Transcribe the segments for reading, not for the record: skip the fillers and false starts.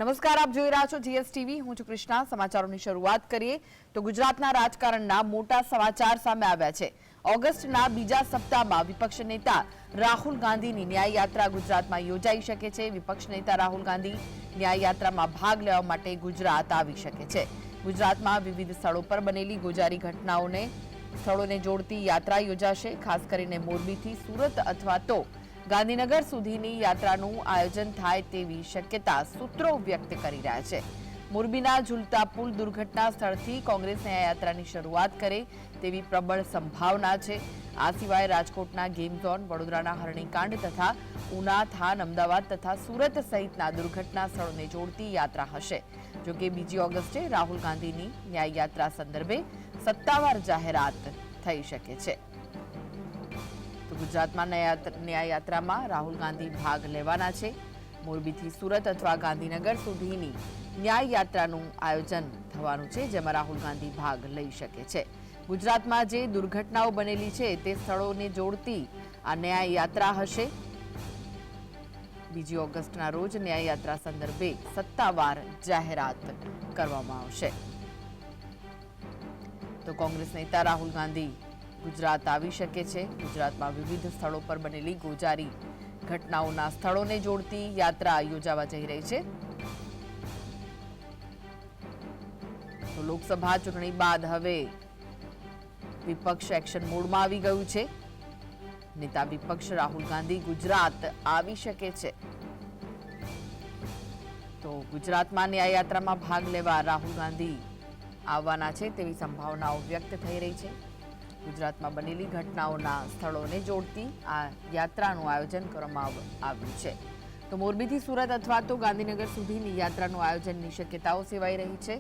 નમસ્કાર, આપ જોઈ રહ્યા છો જીએસટીવી. હું છું કૃષ્ણા. સમાચારોની શરૂઆત કરીએ તો ગુજરાતના રાજકારણના મોટા સમાચાર સામે આવ્યા છે. ઓગસ્ટના બીજા સપ્તાહમાં વિપક્ષ નેતા રાહુલ ગાંધીની ન્યાય યાત્રા ગુજરાતમાં યોજાઈ શકે છે. વિપક્ષ નેતા રાહુલ ગાંધી ન્યાય યાત્રામાં ભાગ લેવા માટે ગુજરાત આવી શકે છે. ગુજરાતમાં વિવિધ સ્થળો પર બનેલી ગોજારી સ્થળોને જોડતી યાત્રા યોજાશે. ખાસ કરીને મોરબીથી સુરત અથવા તો ગાંધીનગર સુધીની યાત્રાનું આયોજન થાય તેવી શક્યતા સૂત્રો વ્યક્ત કરી રહ્યા છે. મોરબીના ઝૂલતા પુલ દુર્ઘટના સ્થળથી કોંગ્રેસ ન્યાયયાત્રાની શરૂઆત કરે તેવી પ્રબળ સંભાવના છે. આ સિવાય રાજકોટના ગેમ ઝોન, વડોદરાના હરણીકાંડ તથા ઉના, થાન, અમદાવાદ તથા સુરત સહિતના દુર્ઘટના સ્થળોને જોડતી યાત્રા હશે. જોકે 2 ઓગસ્ટે રાહુલ ગાંધીની ન્યાયયાત્રા સંદર્ભે સત્તાવાર જાહેરાત થઈ શકે છે. ગુજરાતમાં ન્યાયયાત્રામાં રાહુલ ગાંધી ભાગ લેવાના છે. મોરબીથી સુરત અથવા ગાંધીનગર સુધીની ન્યાયયાત્રાનું આયોજન થવાનું છે, જેમાં રાહુલ ગાંધી ભાગ લઈ શકે છે. ગુજરાતમાં જે દુર્ઘટનાઓ બનેલી છે તે સ્થળોને જોડતી આ ન્યાયયાત્રા હશે. 2 ઓગસ્ટના રોજ ન્યાયયાત્રા સંદર્ભે સત્તાવાર જાહેરાત કરવામાં આવશે. તો કોંગ્રેસ નેતા રાહુલ ગાંધી ગુજરાત આવી શકે છે. ગુજરાતમાં વિવિધ સ્થળો પર બનેલી ગોજારી ઘટનાઓના સ્થળોને જોડતી યાત્રા યોજાવા જઈ રહી છે. તો લોકસભા ચૂંટણી બાદ હવે વિપક્ષ એક્શન મોડમાં આવી ગયું છે. નેતા વિપક્ષ રાહુલ ગાંધી ગુજરાત આવી શકે છે. તો ગુજરાતમાં ન્યાયયાત્રામાં ભાગ લેવા રાહુલ ગાંધી આવવાના છે તેવી સંભાવનાઓ વ્યક્ત થઈ રહી છે. ગુજરાતમાં બનેલી ઘટનાઓના સ્થળોને જોડતી આ યાત્રાનું આયોજન કરવામાં આવ્યું છે. તો મોરબીથી સુરત અથવા તો ગાંધીનગર સુધીની યાત્રાનું આયોજનની શક્યતાઓ સેવાઈ રહી છે.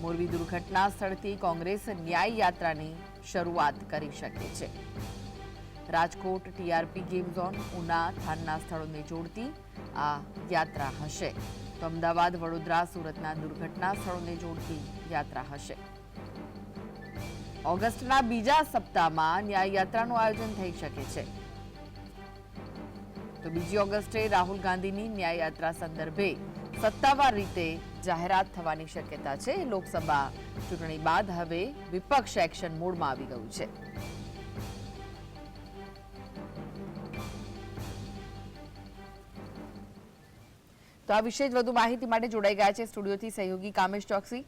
મોરબી દુર્ઘટના સ્થળથી કોંગ્રેસ ન્યાય યાત્રાની શરૂઆત કરી શકે છે. Rajkot, TRP game zone, Una, થાનના સ્થળોને જોડતી આ યાત્રા હશે. તો અમદાવાદ, વડોદરા, સુરતના દુર્ઘટના સ્થળોને જોડતી યાત્રા હશે. ઓગસ્ટના બીજા સપ્તાહમાં ન્યાયયાત્રાનું આયોજન થઈ શકે છે. તો 2 ઓગસ્ટે રાહુલ ગાંધીની ન્યાયયાત્રા સંદર્ભે સત્તાવાર રીતે જાહેરાત થવાની શક્યતા છે. લોકસભા ચૂંટણી બાદ હવે વિપક્ષ એક્શન મોડમાં આવી ગયું છે. તો આ વિશે વધુ માહિતી માટે જોડાઈ ગયા છે સ્ટુડિયોથી સહયોગી કામેશ ચોકસી.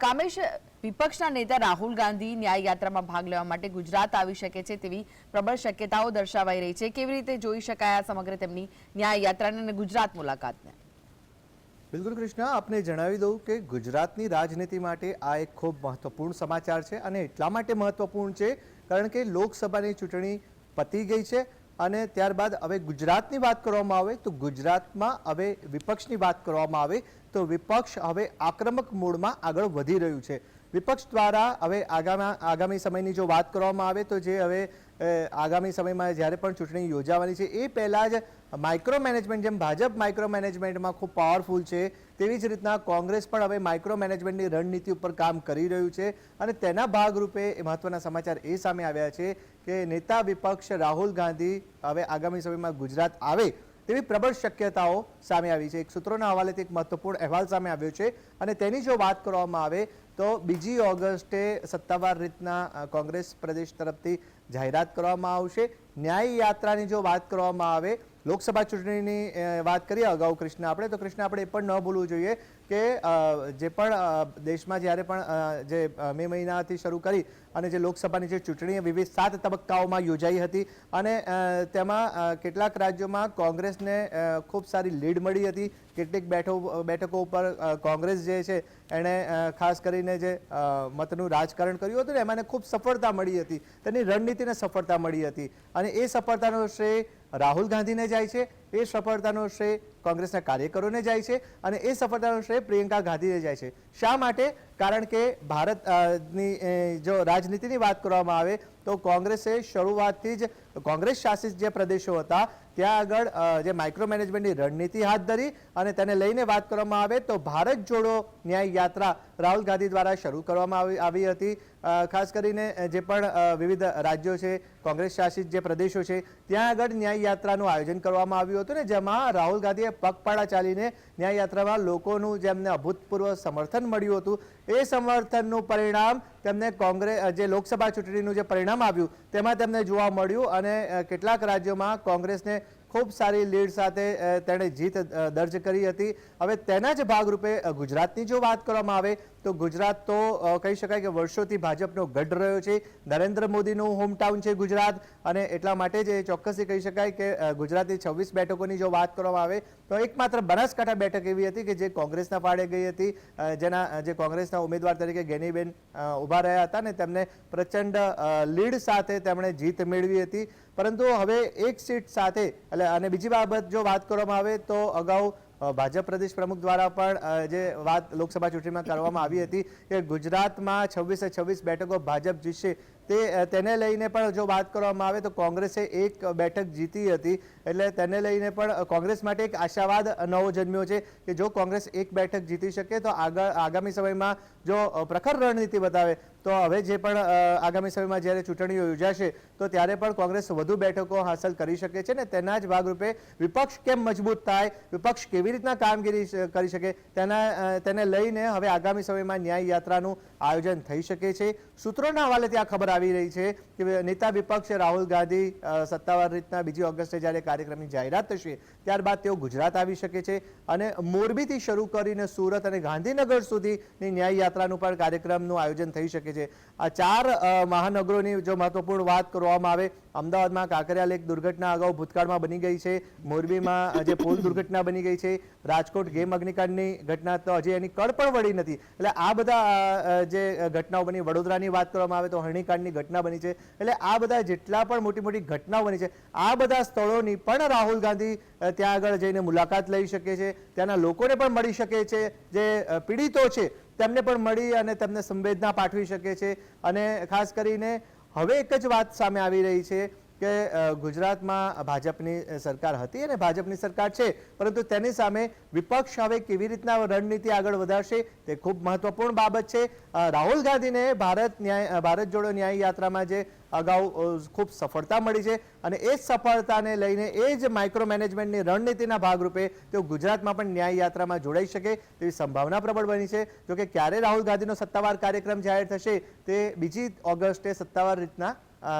કામેશ, વિપક્ષના નેતા રાહુલ ગાંધી ન્યાય યાત્રામાં ભાગ લેવા માટે ગુજરાત આવી શકે છે તેવી પ્રબળ શક્યતાઓ દર્શાવાઈ રહી છે. કેવી રીતે જોઈ શકાય સમગ્ર તેમની ન્યાય યાત્રાને અને ગુજરાત મુલાકાતને? બિલકુલ કૃષ્ણા, આપને જણાવી દઉં કે ગુજરાતની રાજનીતિ માટે આ એક ખૂબ મહત્વપૂર્ણ સમાચાર છે. અને એટલા માટે મહત્વપૂર્ણ છે કારણ કે લોકસભાની ચૂંટણી પતી ગઈ છે અને ત્યારબાદ હવે ગુજરાતની વાત કરવામાં આવે તો ગુજરાતમાં હવે વિપક્ષની વાત કરવામાં આવે તો વિપક્ષ હવે આક્રમક મોડમાં આગળ વધી રહ્યું છે. વિપક્ષ દ્વારા હવે આગામી સમયની જો વાત કરવામાં આવે તો જે હવે આગામી સમયમાં જ્યારે પણ ચૂંટણી યોજાવાની છે એ પહેલાં જ માઇક્રો મેનેજમેન્ટ, જેમ ભાજપ માઇક્રો મેનેજમેન્ટમાં ખૂબ પાવરફુલ છે તેવી જ રીતના કોંગ્રેસ પણ હવે માઇક્રો મેનેજમેન્ટની રણનીતિ ઉપર કામ કરી રહ્યું છે. અને તેના ભાગરૂપે મહત્વના સમાચાર એ સામે આવ્યા છે કે નેતા વિપક્ષ રાહુલ ગાંધી હવે આગામી સમયમાં ગુજરાત આવે તેવી પ્રબળ શક્યતાઓ સામે આવી છે. એક સૂત્રોના હવાલેથી એક મહત્વપૂર્ણ અહેવાલ સામે આવ્યો છે અને તેની જો વાત કરવામાં આવે તો 2 ઓગસ્ટે સત્તાવાર રીતના કોંગ્રેસ પ્રદેશ તરફથી જાહેરાત કરવામાં આવશે. ન્યાય યાત્રાની જો વાત કરવામાં આવે, લોકસભા ચૂંટણીની વાત કરીએ અગાઉ કૃષ્ણ આપણે, તો કૃષ્ણ આપણે એ પણ ન ભૂલવું જોઈએ કે જે પણ દેશમાં જ્યારે પણ જે મે મહિનાથી શરૂ કરી અને જે લોકસભાની જે ચૂંટણી વિવિધ 7 તબક્કાઓમાં યોજાઈ હતી અને તેમાં કેટલાક રાજ્યોમાં કોંગ્રેસને ખૂબ સારી લીડ મળી હતી. કેટલીક બેઠકો ઉપર કોંગ્રેસ જે છે એણે ખાસ કરીને જે મતનું રાજકારણ કર્યું હતું ને એમાં ખૂબ સફળતા મળી હતી. તેની રણનીતિને સફળતા મળી હતી અને એ સફળતાનો શ્રેય રાહુલ ગાંધીને જાય છે, એ સફળતાનો શ્રેય કોંગ્રેસના કાર્યકરોને જાય છે અને એ સફળતાનો શ્રેય પ્રિયંકા ગાંધીને જાય છે. શા માટે? કારણ કે ભારતની જો રાજનીતિની વાત કરવામાં આવે તો કોંગ્રેસે શરૂઆતથી જ કોંગ્રેસ શાસિત જે પ્રદેશો હતા ત્યાં આગળ જે માઇક્રો મેનેજમેન્ટની રણનીતિ હાથ ધરી અને તેને લઈને વાત કરવામાં આવે તો ભારત જોડો ન્યાય યાત્રા રાહુલ ગાંધી દ્વારા શરૂ કરવામાં આવી હતી। ખાસ કરીને જે પણ વિવિધ રાજ્યો છે, કોંગ્રેસ શાસિત જે પ્રદેશો છે, ત્યાં આગળ ન્યાય યાત્રાનું આયોજન કરવામાં આવ્યું હતું ને જેમાં રાહુલ ગાંધીએ પગપાળા ચાલીને ન્યાય યાત્રામાં લોકોનું જેમને અભૂતપૂર્વ સમર્થન મળ્યું હતું એ સમર્થનનું પરિણામ તેમને કોંગ્રેસ જે લોકસભા ચૂંટણીનું જે પરિણામ આવ્યું તેમાં તેમને જોવા મળ્યું અને કેટલાક રાજ્યોમાં કોંગ્રેસને ખૂબ સારી લીડ સાથે તેણે જીત દર્જ કરી હતી। હવે તેના જ ભાગરૂપે ગુજરાતની જો વાત કરવામાં આવે તો ગુજરાત તો કહી શકાય કે વર્ષોથી ભાજપનો ગઢ રહ્યો છે। નરેન્દ્ર મોદીનું હોમટાઉન છે ગુજરાત અને એટલા માટે જ ચોક્કસથી કહી શકાય કે ગુજરાતની 26 બેઠકોની જો વાત કરવામાં આવે તો એકમાત્ર બનાસકાંઠા બેઠક એવી હતી કે જે કોંગ્રેસના ફાળે ગઈ હતી, જેના જે કોંગ્રેસના ઉમેદવાર તરીકે ગેનીબેન ઊભા રહ્યા હતા ને તેમને પ્રચંડ લીડ સાથે તેમણે જીત મેળવી હતી। પરંતુ હવે એક સીટ સાથે એટલે અને બીજી બાબત જો વાત કરવામાં આવે તો અગાઉ ભાજપ પ્રદેશ પ્રમુખ દ્વારા પણ જે વાત લોકસભા ચૂંટણીમાં કરવામાં આવી હતી કે ગુજરાતમાં 26 બેઠકો ભાજપ જીતશે તેને લઈને પણ જો વાત કરવામાં આવે તો કોંગ્રેસે એક બેઠક જીતી હતી એટલે તેને લઈને પણ કોંગ્રેસ માટે એક આશાવાદ નવો જન્મ્યો છે કે જો કોંગ્રેસ એક બેઠક જીતી શકે તો આગામી સમયમાં જો પ્રખર રણનીતિ બતાવે તો હવે જે પણ આગામી સમયમાં જ્યારે ચૂંટણીઓ યોજાશે તો ત્યારે પણ કોંગ્રેસ વધુ બેઠકો હાંસલ કરી શકે છે ને તેના જ ભાગરૂપે વિપક્ષ કેમ મજબૂત થાય, વિપક્ષ કેવી રીતના કામગીરી કરી શકે તેને લઈને હવે આગામી સમયમાં ન્યાય યાત્રાનું આયોજન થઈ શકે છે। સૂત્રોના હવાલેથી આ ખબર આવી રહી છે કે નેતા વિપક્ષ રાહુલ ગાંધી સત્તાવાર રીતના 2 ઓગસ્ટે જ્યારે કાર્યક્રમની જાહેરાત થશે ત્યારબાદ તેઓ ગુજરાત આવી શકે છે અને મોરબીથી શરૂ કરીને સુરત અને ગાંધીનગર સુધીની ન્યાય યાત્રાનું પણ કાર્યક્રમનું આયોજન થઈ શકે છે। આ 4 મહાનગરોની જો મહત્વપૂર્ણ વાત કરવામાં આવે, અમદાવાદમાં કાંકરિયા લેક દુર્ઘટના અગાઉ ભૂતકાળમાં બની ગઈ છે, મોરબીમાં જે પુલ દુર્ઘટના બની ગઈ છે, રાજકોટ ગેમ અગ્નિકાંડની ઘટના તો હજી એની કળ પણ વળી નથી એટલે આ બધા જે ઘટનાઓ બની, વડોદરાની વાત કરવામાં આવે તો હરણીકાંડની ઘટના બની છે એટલે આ બધા જેટલા પણ મોટી મોટી ઘટનાઓ બની છે આ બધા સ્થળોની પણ રાહુલ ગાંધી ત્યાં આગળ જઈને મુલાકાત લઈ શકે છે, ત્યાંના લોકોને પણ મળી શકે છે, જે પીડિતો છે તેમને પણ મળી અને તેમને સંવેદના પાઠવી શકે છે। અને ખાસ કરીને હવે એક જ વાત સામે આવી રહી છે કે ગુજરાતમાં ભાજપની સરકાર હતી અને ભાજપની સરકાર છે પરંતુ તેની સામે વિપક્ષ હવે કેવી રીતના રણનીતિ આગળ વધારશે તે ખૂબ મહત્વપૂર્ણ બાબત છે। રાહુલ ગાંધીને ભારત જોડો ન્યાય યાત્રામાં જે અગાઉ ખૂબ સફળતા મળી છે અને એ જ સફળતાને લઈને એ જ માઇક્રો મેનેજમેન્ટની રણનીતિના ભાગરૂપે તેઓ ગુજરાતમાં પણ ન્યાય યાત્રામાં જોડાઈ શકે તેવી સંભાવના પ્રબળ બની છે। જોકે ક્યારે રાહુલ ગાંધીનો સત્તાવાર કાર્યક્રમ જાહેર થશે તે 2 ઓગસ્ટે સત્તાવાર રીતના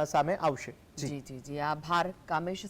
સામે આવશે। જી આભાર કામેશ।